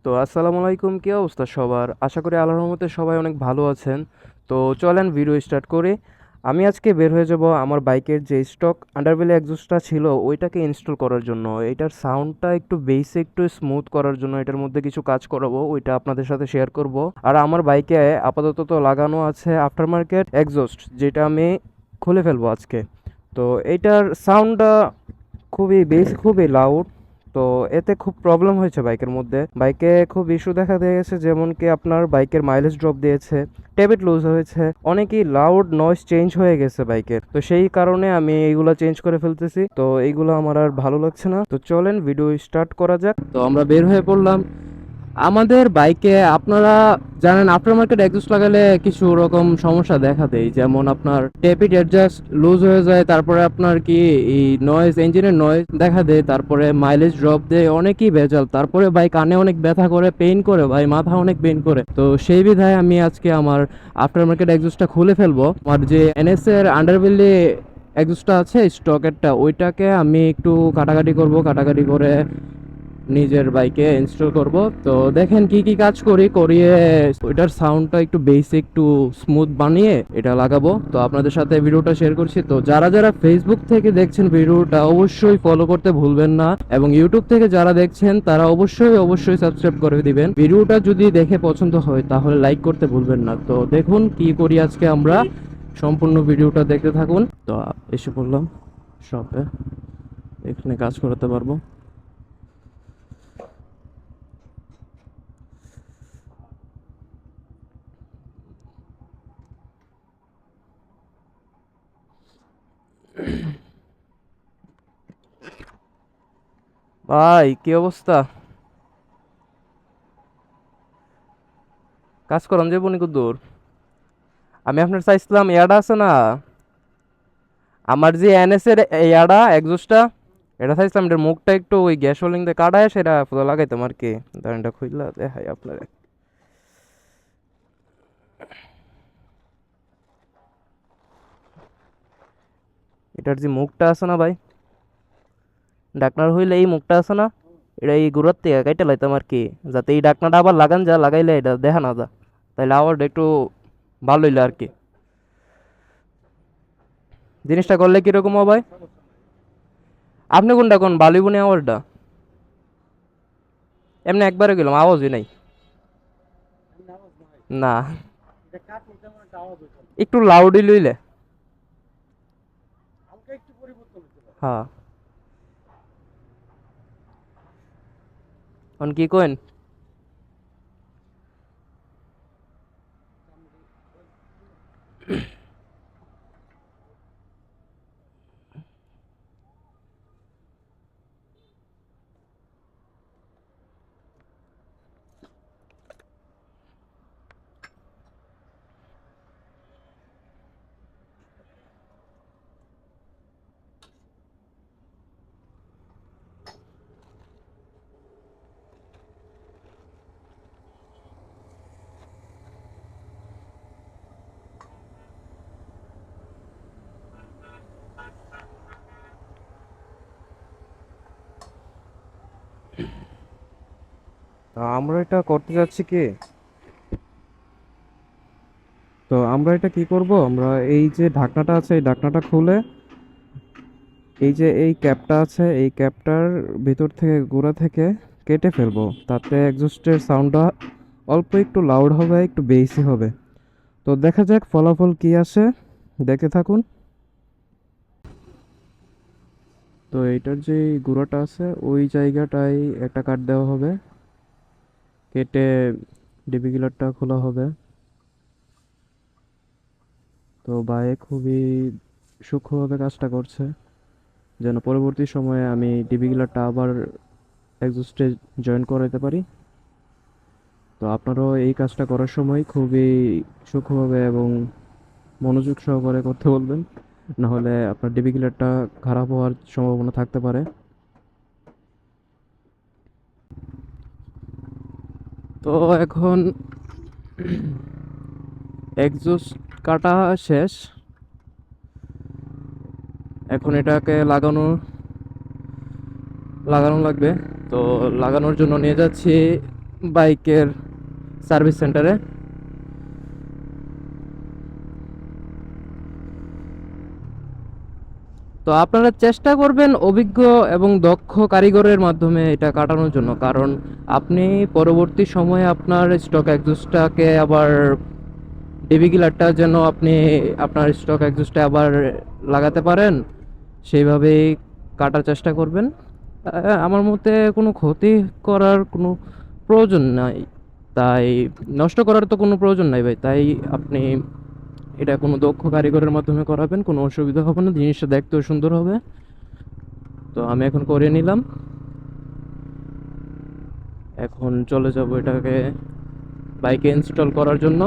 তো আসসালামু আলাইকুম, কি অবস্থা সবার? আশা করি আল্লাহর রহমতে সবাই অনেক ভালো আছেন। তো চলেন ভিডিও স্টার্ট করি। আমি আজকে বের হয়ে যাব আমার বাইকের যে স্টক আন্ডারবেলি এক্সস্টটা ছিল ওইটাকে ইনস্টল করার জন্য। এটার সাউন্ডটা একটু বেসে একটু স্মুথ করার জন্য এটার মধ্যে কিছু কাজ করাবো, ওইটা আপনাদের সাথে শেয়ার করব। আর আমার বাইকে আপাতত তো লাগানো আছে আফটার মার্কেট এক্সস্ট, যেটা আমি খুলে ফেলবো আজকে। তো এইটার সাউন্ডটা খুবই বেশ, খুবই লাউড। তো এতে খুব প্রবলেম হয়েছে বাইকের মধ্যে, বাইকে খুব ইস্যু দেখা দিয়েছে, যেমন কি আপনার বাইকের মাইলেজ ড্রপ দিয়েছে, টেবিট লুজ হয়েছে, অনেকই লাউড নয়েজ চেঞ্জ হয়ে গেছে বাইকের। তো সেই কারণে আমি এইগুলো চেঞ্জ করে ফেলতেছি। তো এইগুলো আমার আর ভালো লাগছে না। তো চলেন ভিডিও স্টার্ট করা যাক। তো আমরা বের হয়ে পড়লাম। আমাদের বাইকে আপনারা জানেন আফটার মার্কেট এক্সস্ট লাগালে কিছু রকম সমস্যা দেখা দেয়, যেমন আপনার টেপিট অ্যাডজাস্ট লুজ হয়ে যায়, তারপরে আপনার কি এই নয়েজ, ইঞ্জিনের নয়েজ দেখা দেয়, তারপরে মাইলেজ ড্রপ দেয়, অনেকই ভেজাল, তারপরে ভাই কানে অনেক ব্যথা করে, পেইন করে ভাই, মাথা অনেক পেইন করে। তো সেই বিধায় আমি আজকে আমার আফটার মার্কেট এক্সস্টটা খুলে ফেলবো। আর যে এনএস এর আন্ডারবেলি এক্সস্টটা আছে স্টকেরটা, ওইটাকে আমি একটু কাটাকাটি করব, কাটাকাটি করে নিজের বাইকে ইনস্টল করব। তো দেখেন কি কি কাজ করিয়ে ওইটার সাউন্ডটা একটু বেসিক একটু স্মুথ বানিয়ে এটা লাগাবো। তো আপনাদের সাথে ভিডিওটা শেয়ার করছি। তো যারা যারা ফেসবুক থেকে দেখছেন ভিডিওটা অবশ্যই ফলো করতে ভুলবেন না, এবং ইউটিউব থেকে যারা দেখছেন তারা অবশ্যই অবশ্যই সাবস্ক্রাইব করে দিবেন। ভিডিওটা যদি দেখে পছন্দ হয় তাহলে লাইক করতে ভুলবেন না। তো দেখুন কি করি আজকে আমরা, সম্পূর্ণ ভিডিওটা দেখতে থাকুন। তো এসে পড়লাম শপে, এখানে কাজ করাতে পারবো। ভাই কি অবস্থা? কাজ করন যে বনি দূর। আমি আপনার চাইছিলাম ইয়াডা আছে না, আমার যে এনএস এর ইয়াডা এক্সস্টটা, এটা চাইছিলাম এটার মুখটা একটু ওই গ্যাস হোল্ডিং দিয়ে কাটায় সেটা ফুলো লাগাইতাম আর কি। ধরেন এটা খুললা দেখাই আপনার, এটার যে মুখটা আছে না ভাই, ডাকনার হইলে এই মুখটা আছে না, এটা এই গুড়ার থেকে কাইটা লাইতাম আর কি, যাতে এই ডাকনাটা আবার লাগান যা লাগাইলে এটা দেখা না যা, তাইলে আবার একটু ভালো হইলো আর কি। জিনিসটা করলে কিরকম হবে ভাই? আপনি কোনটা কোন বালিবুনি আওয়াজটা? এমনি একবারে গেলাম, আওয়াজই নাই। না, একটু লাউডই লইলে। হ্যাঁ, অন কি কোয়েন? আমরা এটা করতে যাচ্ছি কি, তো আমরা এটা কি করব, আমরা এই যে ঢাকনাটা আছে এই ঢাকনাটা খুলে এই যে এই ক্যাপটা আছে এই ক্যাপটার ভিতর থেকে গোড়া থেকে কেটে ফেলবো, তাতে এক্সস্টের সাউন্ডটা অল্প একটু লাউড হবে, একটু বেসি হবে। তো দেখা যাক ফলাফল কি আসে, দেখতে থাকুন। তো এইটার যে গুঁড়োটা আছে ওই জায়গাটায় একটা কাট দেওয়া হবে, কেটে ডিবি গিলারটা খোলা হবে। তো ভাই খুবই সূক্ষ্মভাবে কাজটা করছে, যেন পরবর্তী সময়ে আমি ডিবি গিলারটা আবার এক্সস্টে জয়েন করাতে পারি। তো আপনারাও এই কাজটা করার সময় খুবই সূক্ষ্মভাবে এবং মনোযোগ সহকারে করতে বলবেন, না হলে আপনার ডিবি গিলারটা খারাপ হওয়ার সম্ভাবনা থাকতে পারে। তো এখন এক্সস্ট কাটা শেষ, এখন এটাকে লাগানো লাগবে। তো লাগানোর জন্য নিয়ে যাচ্ছি বাইকের সার্ভিস সেন্টারে। তো আপনারা চেষ্টা করবেন অভিজ্ঞ এবং দক্ষ কারিগরের মাধ্যমে এটা কাটানোর জন্য, কারণ আপনি পরবর্তী সময়ে আপনার স্টক এক্সস্টটাকে আবার ডিবি কিলারটা যেন আপনি আপনার স্টক এক্সস্টে আবার লাগাতে পারেন, সেইভাবেই কাটার চেষ্টা করবেন। আমার মতে কোনো ক্ষতি করার কোনো প্রয়োজন নাই, তাই নষ্ট করার তো কোনো প্রয়োজন নাই ভাই। তাই আপনি এটা কোনো দক্ষ কারিগরের মাধ্যমে করাবেন, কোনো অসুবিধা হবে না, জিনিসটা দেখতেও সুন্দর হবে। তো আমি এখন করে নিলাম, এখন চলে যাব এটাকে বাইকে ইনস্টল করার জন্য।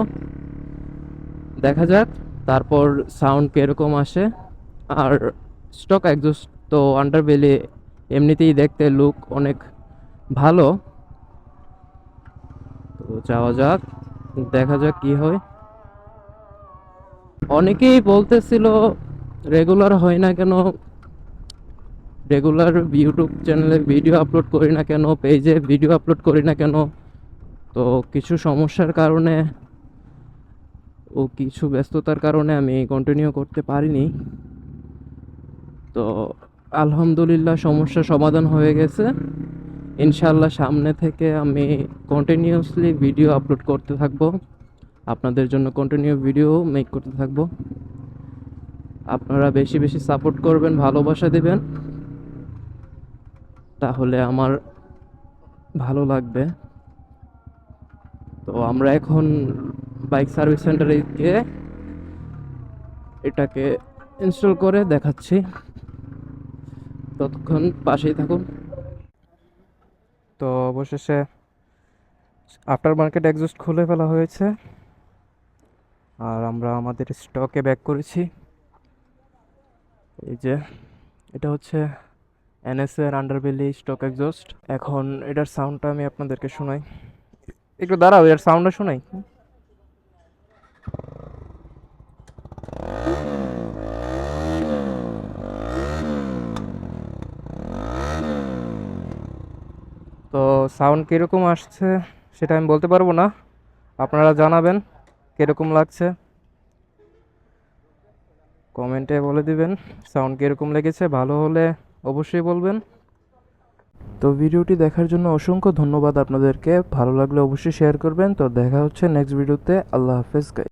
দেখা যাক তারপর সাউন্ড কীরকম আসে। আর স্টক এক্সস্ট তো আন্ডারবেলি এমনিতেই দেখতে লুক অনেক ভালো। তো যাওয়া যাক, দেখা যাক কি হয়। অনেকেই বলতেছিল রেগুলার হয় না কেন, রেগুলার ইউটিউব চ্যানেলে ভিডিও আপলোড করি না কেন, পেজে ভিডিও আপলোড করি না কেন। তো কিছু সমস্যার কারণে ও কিছু ব্যস্ততার কারণে আমি কন্টিনিউ করতে পারিনি। তো আলহামদুলিল্লাহ সমস্যা সমাধান হয়ে গেছে। ইনশাল্লাহ সামনে থেকে আমি কন্টিনিউয়াসলি ভিডিও আপলোড করতে থাকবো, আপনাদের জন্য কন্টিনিউ ভিডিও মেক করতে থাকবো। আপনারা বেশি বেশি সাপোর্ট করবেন, ভালোবাসা দিবেন, তাহলে আমার ভালো লাগবে। তো আমরা এখন বাইক সার্ভিস সেন্টারে গিয়ে এটাকে ইনস্টল করে দেখাচ্ছি, ততক্ষণ পাশেই থাকুন। তো অবশেষে আফটার মার্কেট এক্সস্ট খুলে ফেলা হয়েছে, আর আমরা আমাদের স্টকে ব্যাক করেছি। এই যে এটা হচ্ছে এনএসএ এর আন্ডারবেলি স্টক এক্সস্ট। এখন এটার সাউন্ডটা আমি আপনাদেরকে শোনাই, একটু দাঁড়াও, এর সাউন্ডটা শোনাই। তো সাউন্ড কীরকম আসছে সেটা আমি বলতে পারবো না, আপনারা জানাবেন কীরকম লাগছে, কমেন্টে বলে দিবেন সাউন্ড কীরকম লেগেছে। ভালো হলে অবশ্যই বলবেন। তো ভিডিওটি দেখার জন্য অসংখ্য ধন্যবাদ আপনাদেরকে, ভালো লাগলে অবশ্যই শেয়ার করবেন। তো দেখা হচ্ছে নেক্সট ভিডিওতে। আল্লাহ হাফেজ গাইস।